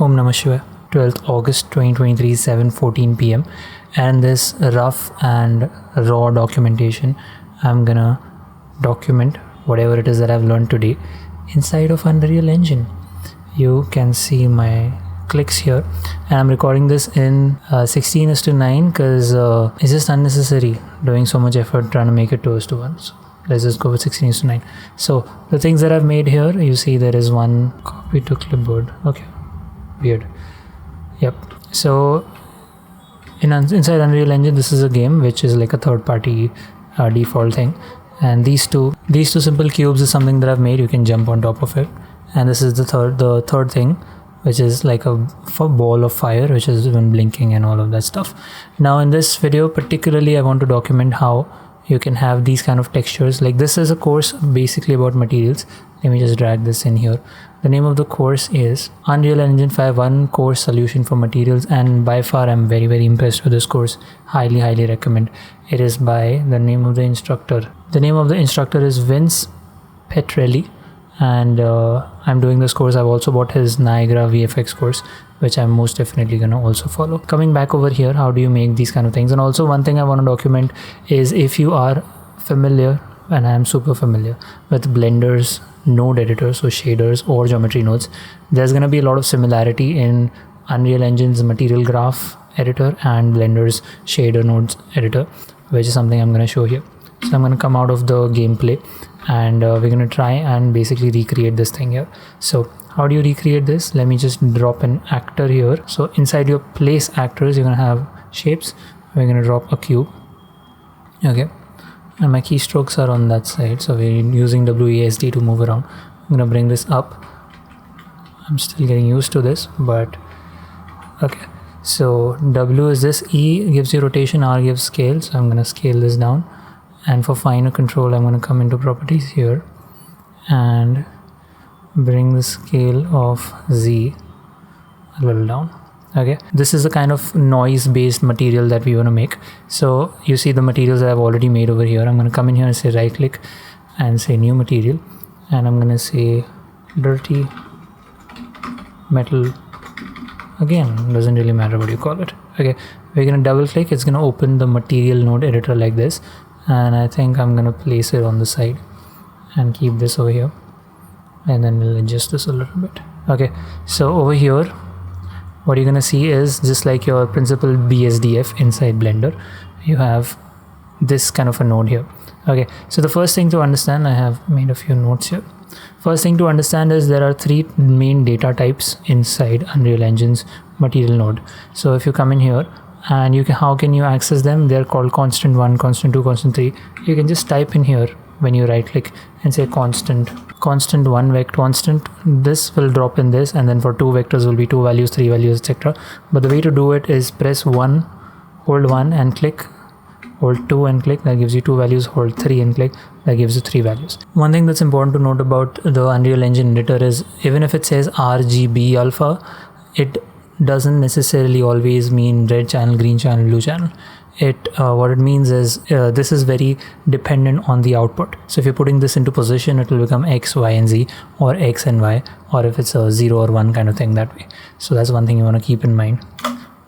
Om Namah Shivaya. 12th August 2023, 7:14 p.m. And this rough and raw documentation, I'm gonna document whatever it is that I've learned today inside of Unreal Engine. You can see my clicks here, and I'm recording this in 16:9 because it's just unnecessary doing so much effort trying to make it 2:1. So let's just go with 16:9. So the things that I've made here, you see there is one copy to clipboard. Okay, weird. Yep. So inside Unreal Engine, this is a game which is like a third-party default thing, and these two simple cubes is something that I've made. You can jump on top of it, and this is the third thing, which is like a ball of fire, which is even blinking and all of that stuff. Now in this video particularly, I want to document how you can have these kind of textures. Like this is a course basically about materials. Let me just drag this in here. The name of the course is Unreal Engine 5 One Course Solution for Materials, and by far I'm very impressed with this course. Highly recommend. It is by the name of the instructor. The name of the instructor is Vince Petrelli, and I'm doing this course. I've also bought his Niagara VFX course, which I'm most definitely gonna also follow. Coming back over here, how do you make these kind of things? And also one thing I want to document is, if you are familiar, and I am super familiar with Blender's node editor, so shaders or geometry nodes, there's gonna be a lot of similarity in Unreal Engine's material graph editor and Blender's shader nodes editor, which is something I'm gonna show here. So I'm gonna come out of the gameplay, and we're gonna try and basically recreate this thing here. So how do you recreate this? Let me just drop an actor here. So inside your place actors, you're gonna have shapes. We're gonna drop a cube. Okay, and my keystrokes are on that side, so we're using WASD to move around. I'm gonna bring this up. I'm still getting used to this, but okay. So W is this, E gives you rotation, R gives scale, so I'm gonna scale this down. And for finer control, I'm going to come into properties here and bring the scale of Z a little down. Okay, this is the kind of noise based material that we want to make. So you see the materials that I've already made over here. I'm going to come in here and say right click and say new material, and I'm going to say dirty metal. Again, doesn't really matter what you call it. Okay, we're going to double click. It's going to open the material node editor like this. And I think I'm gonna place it on the side and keep this over here, and then we'll adjust this a little bit. Okay, so over here what you're gonna see is just like your principal BSDF inside Blender, you have this kind of a node here. Okay, so the first thing to understand, I have made a few notes here. First thing to understand is there are three main data types inside Unreal Engine's material node. So if you come in here, and how can you access them? They're called constant 1, constant 2, constant 3. You can just type in here when you right click and say constant 1 vector constant. This will drop in this, and then for 2 vectors will be 2 values, 3 values, etc. But the way to do it is press 1, hold 1 and click, hold 2 and click, that gives you 2 values, hold 3 and click, that gives you 3 values. One thing that's important to note about the Unreal Engine editor is, even if it says RGB alpha, it doesn't necessarily always mean red channel, green channel, blue channel. What it means is this is very dependent on the output. So if you're putting this into position, it will become X, Y, and Z, or X and Y, or if it's a 0 or 1 kind of thing, that way. So that's one thing you want to keep in mind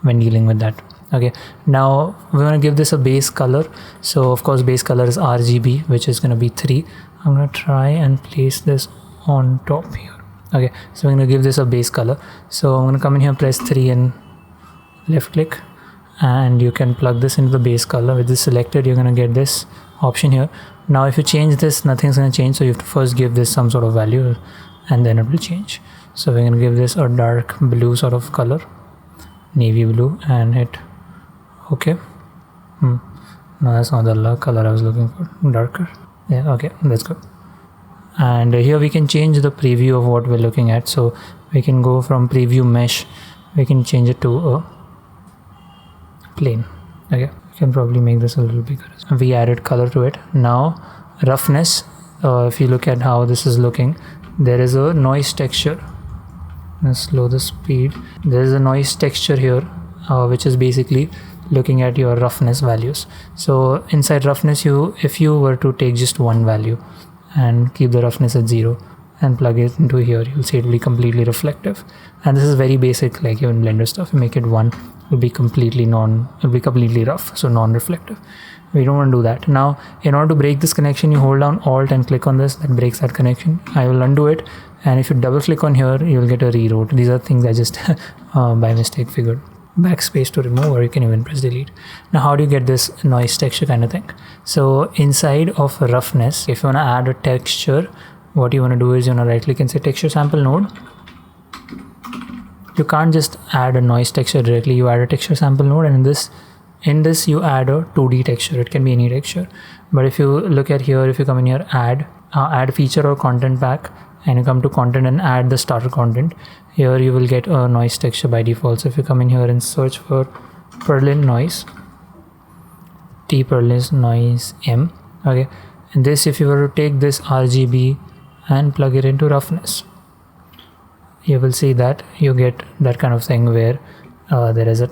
when dealing with that. Okay, now we want to give this a base color. So of course base color is RGB, which is going to be 3. I'm going to try and place this on top here. Okay, so I'm going to give this a base color. So I'm going to come in here, press 3 and left click, and you can plug this into the base color. With this selected, you're going to get this option here. Now if you change this, nothing's going to change, so you have to first give this some sort of value and then it will change. So we're going to give this a dark blue sort of color, navy blue, and hit OK. No, that's not the color I was looking for. Darker. Yeah, okay, that's good. And here we can change the preview of what we're looking at. So we can go from preview mesh, we can change it to a plane. Okay, we can probably make this a little bigger. We added color to it. Now roughness, if you look at how this is looking, there is a noise texture. Let's slow the speed. There is a noise texture here, which is basically looking at your roughness values. So inside roughness, if you were to take just one value and keep the roughness at 0 and plug it into here, you'll see it will be completely reflective. And this is very basic, like even Blender stuff. You make it 1, it'll be completely rough, so non-reflective. We don't want to do that. Now, in order to break this connection, you hold down Alt and click on this. That breaks that connection. I will undo it, and if you double click on here, you'll get a rewrote. These are things I just by mistake figured. Backspace to remove, or you can even press delete. Now, how do you get this noise texture kind of thing? So inside of roughness, if you want to add a texture, what you want to do is you want to right click and say texture sample node. You can't just add a noise texture directly. You add a texture sample node, and in this you add a 2D texture. It can be any texture, but if you look at here, if you come in here, add feature or content pack, and you come to content and add the starter content, here you will get a noise texture by default. So if you come in here and search for Perlin noise, Perlin's noise M, okay, and this, if you were to take this RGB and plug it into roughness, you will see that you get that kind of thing where there is a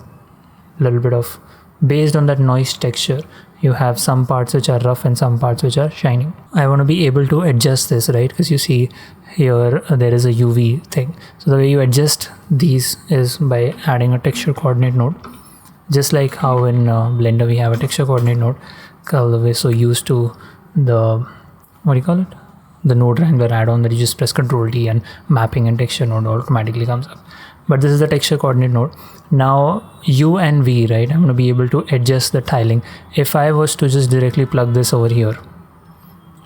little bit of, based on that noise texture, you have some parts which are rough and some parts which are shining. I want to be able to adjust this, right? Because you see here there is a UV thing. So the way you adjust these is by adding a texture coordinate node. Just like how in Blender we have a texture coordinate node, because we're so used to the, what do you call it? The node wrangler add-on that you just press Ctrl T and mapping and texture node automatically comes up. But this is the texture coordinate node. Now U and V, right? I'm going to be able to adjust the tiling. If I was to just directly plug this over here,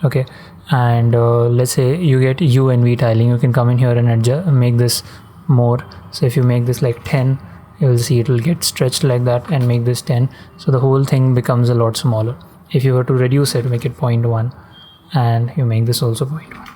okay, and let's say you get U and V tiling, you can come in here and adjust, make this more. So if you make this like 10, you will see it will get stretched like that, and make this 10. So the whole thing becomes a lot smaller. If you were to reduce it, make it 0.1, and you make this also 0.1.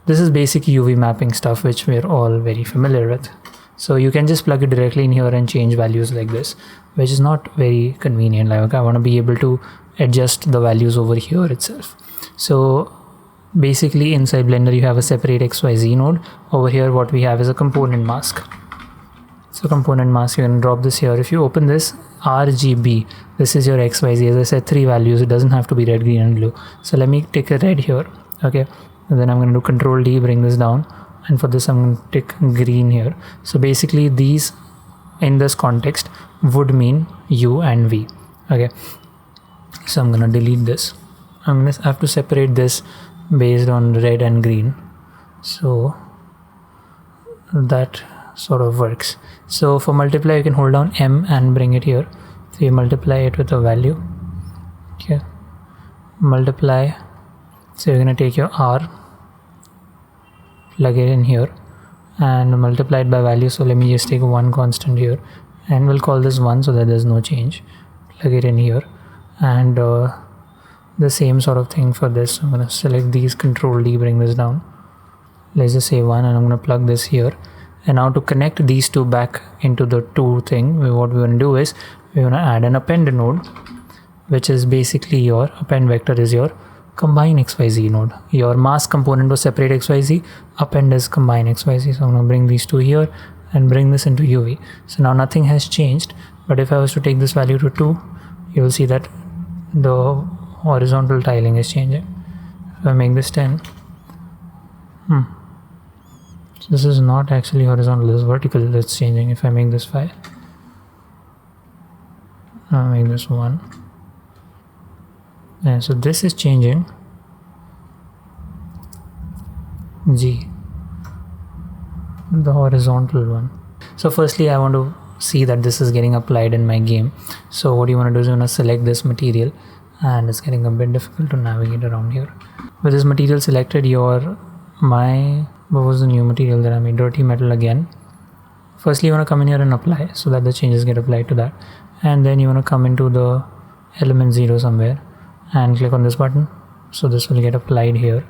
This is basic UV mapping stuff which we're all very familiar with. So you can just plug it directly in here and change values like this, which is not very convenient. Like, I want to be able to adjust the values over here itself. So basically inside Blender you have a separate XYZ node. Over here what we have is a component mask. So component mask, you can drop this here. If you open this RGB, this is your XYZ. As I said, 3 values. It doesn't have to be red, green and blue. So let me take a red here, okay, and then I'm going to do Ctrl D, bring this down, and for this I'm going to take green here. So basically these in this context would mean U and V, okay. So I'm going to delete this. I'm going to have to separate this based on red and green, so that sort of works. So for multiply, you can hold down M and bring it here. So you multiply it with a value, okay, multiply. So you're going to take your R, plug it in here, and multiply it by value. So let me just take one constant here, and we'll call this 1 so that there's no change. Plug it in here, and the same sort of thing for this. I'm going to select these, Ctrl D, bring this down. Let's just say 1, and I'm going to plug this here. And now to connect these two back into the 2 thing, what we want to do is we want to add an append node, which is basically your append vector is your combine XYZ node. Your mask component was separate XYZ, append is combine XYZ. So I'm going to bring these 2 here and bring this into UV. So now nothing has changed, but if I was to take this value to 2, you will see that the horizontal tiling is changing. If I make this 10, so this is not actually horizontal, this is vertical that's changing. If I make this 5, I'll make this 1, and so this is changing G, the horizontal one. So firstly I want to see that this is getting applied in my game. So what you want to do is you want to select this material, and it's getting a bit difficult to navigate around here. With this material selected, what was the new material that I made? Dirty metal again. Firstly you want to come in here and apply so that the changes get applied to that, and then you want to come into the element 0 somewhere and click on this button, so this will get applied here,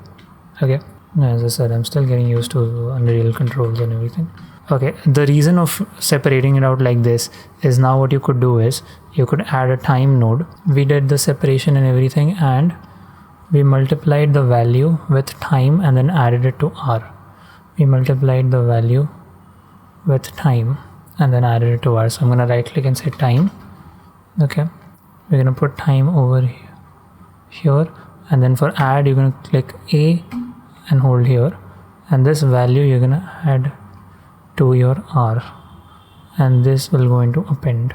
okay. As I said, I'm still getting used to Unreal controls and everything. Okay, the reason of separating it out like this is now what you could do is you could add a time node. We did the separation and everything, and we multiplied the value with time and then added it to R. We multiplied the value with time and then added it to R. So I'm going to right click and say time, okay. We're going to put time over here, and then for add you're going to click A and hold here, and this value you're gonna add to your R, and this will go into append.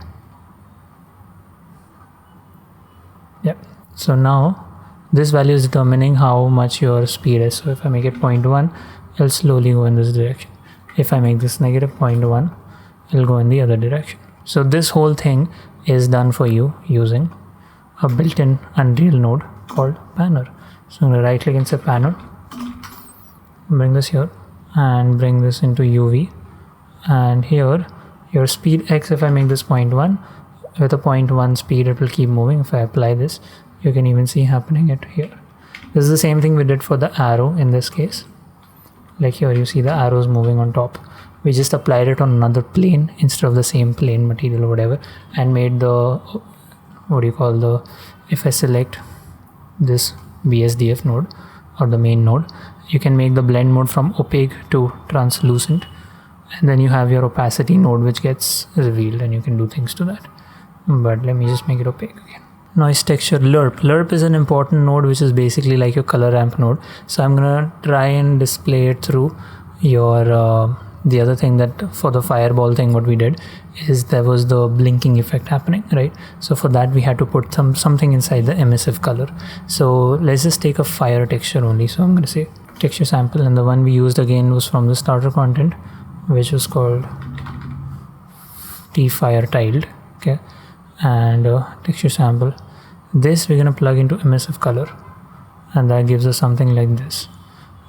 Yep. So now this value is determining how much your speed is. So if I make it 0.1, it'll slowly go in this direction. If I make this negative 0.1, it'll go in the other direction. So this whole thing is done for you using a built-in Unreal node called Panner. So I'm going to right click and say Panner, bring this here and bring this into UV, and here your speed X, if I make this 0.1, with a 0.1 speed it will keep moving. If I apply this, you can even see happening it here. This is the same thing we did for the arrow in this case. Like here you see the arrows moving on top. We just applied it on another plane instead of the same plane material or whatever, and made the, if I select this BSDF node or the main node, you can make the blend mode from opaque to translucent, and then you have your opacity node which gets revealed, and you can do things to that. But let me just make it opaque again. Noise texture lerp. Lerp is an important node which is basically like your color ramp node. So I'm gonna try and display it through your the other thing that for the fireball thing what we did is there was the blinking effect happening, right? So for that we had to put something inside the emissive color. So let's just take a fire texture only. So I'm gonna say texture sample, and the one we used again was from the starter content, which was called T-fire tiled. Okay, and texture sample. This we're gonna plug into emissive color, and that gives us something like this.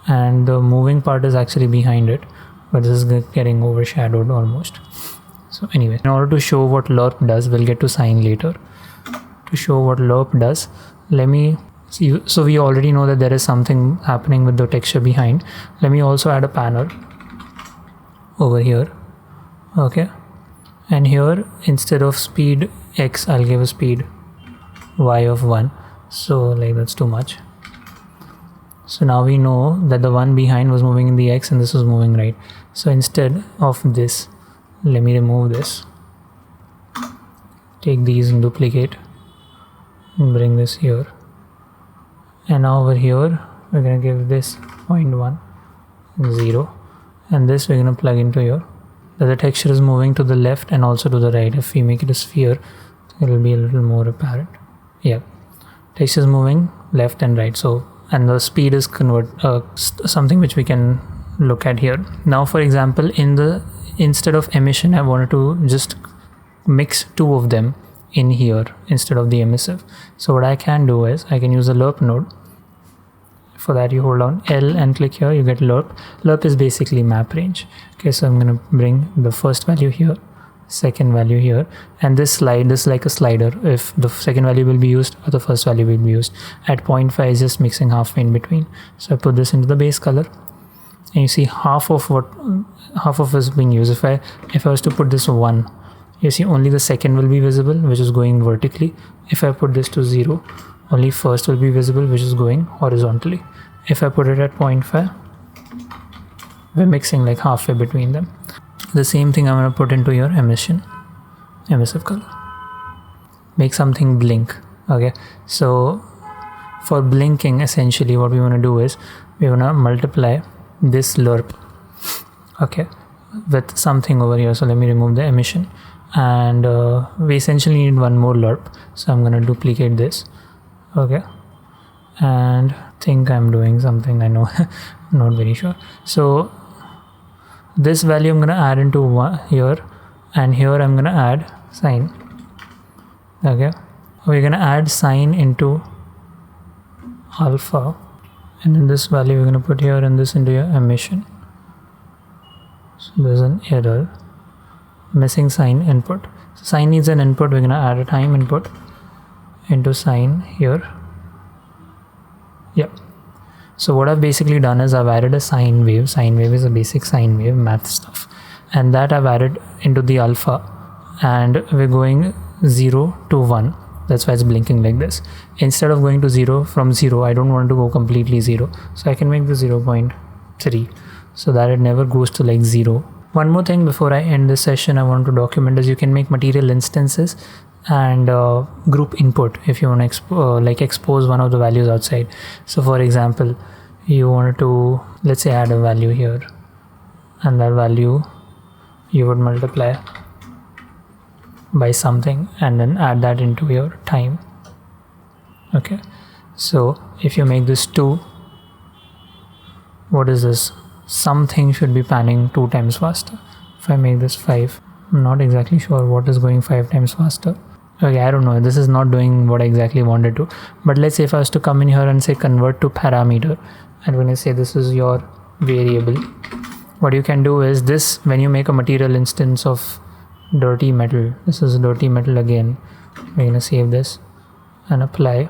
And the moving part is actually behind it, but this is getting overshadowed almost. So anyway, in order to show what lerp does, we'll get to sign later. To show what lerp does, let me see. So we already know that there is something happening with the texture behind. Let me also add a panel over here. Okay, and here instead of speed X, I'll give a speed Y of 1. So like that's too much. So now we know that the one behind was moving in the X and this was moving right. So instead of this, let me remove this, take these and duplicate and bring this here, and now over here we're going to give this 0.1 and 0, and this we're going to plug into here. The texture is moving to the left and also to the right. If we make it a sphere, it will be a little more apparent. Yeah, texture is moving left and right. So, and the speed is something which we can look at here. Now for example, instead of emission, I wanted to just mix two of them in here instead of the emissive. So what I can do is I can use a lerp node. For that you hold down L and click here, you get lerp. Lerp is basically map range. Okay, so I'm going to bring the first value here, second value here, and this is like a slider. If the second value will be used or the first value will be used. At 0.5 is just mixing halfway in between. So I put this into the base color, and you see half of is being used. If I was to put this 1, you see only the second will be visible, which is going vertically. If I put this to 0, only first will be visible, which is going horizontally. If I put it at 0.5, we're mixing like halfway between them. The same thing I'm going to put into your emissive color. Make something blink. Okay, so for blinking, essentially what we want to do is we want to multiply this lerp, okay, with something over here. So let me remove the emission, and we essentially need one more lerp. So I'm going to duplicate this. Okay, and think I'm doing something, I know. I'm not very sure. So this value I'm going to add into one here, and here I'm going to add sine. Okay, we're going to add sine into alpha, and then this value we're going to put here and this into your emission. So there's an error, missing sine input. So sine needs an input. We're going to add a time input into sine here. Yep. So what I've basically done is I've added a sine wave. Sine wave is a basic sine wave math stuff, and that I've added into the alpha, and we're going 0 to 1. That's why it's blinking like this. Instead of going to 0 from 0, I don't want to go completely 0, so I can make the 0.3 so that it never goes to like 0. One more thing before I end this session I want to document is you can make material instances and group input if you want to expose one of the values outside. So for example, you wanted to, let's say, add a value here, and that value you would multiply by something and then add that into your time. Okay, so if you make this 2, what is this? Something should be panning 2 times faster. If I make this 5, I'm not exactly sure what is going 5 times faster. Okay, I don't know, this is not doing what I exactly wanted to. But let's say if I was to come in here and say convert to parameter, and when I say this is your variable, what you can do is this, when you make a material instance of dirty metal, this is dirty metal again, we're gonna save this and apply.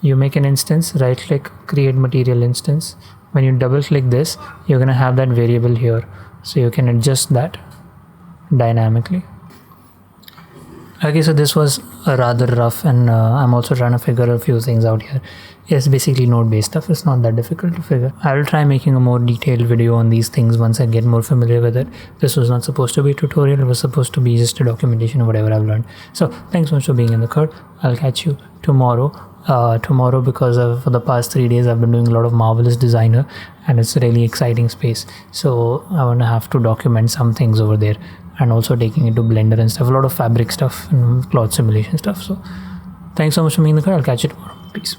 You make an instance, right click, create material instance. When you double click this, you're gonna have that variable here, so you can adjust that dynamically. Okay, so this was a rather rough, and I'm also trying to figure a few things out here. It's basically node-based stuff. It's not that difficult to figure. I will try making a more detailed video on these things once I get more familiar with it. This was not supposed to be a tutorial. It was supposed to be just a documentation of whatever I've learned. So thanks so much for being in the crowd. I'll catch you tomorrow. Because for the past 3 days I've been doing a lot of Marvelous Designer, and it's a really exciting space. So I want to have to document some things over there, and also taking it to Blender and stuff, a lot of fabric stuff and cloth simulation stuff. So thanks so much for being in the crowd. I'll catch you tomorrow. Peace.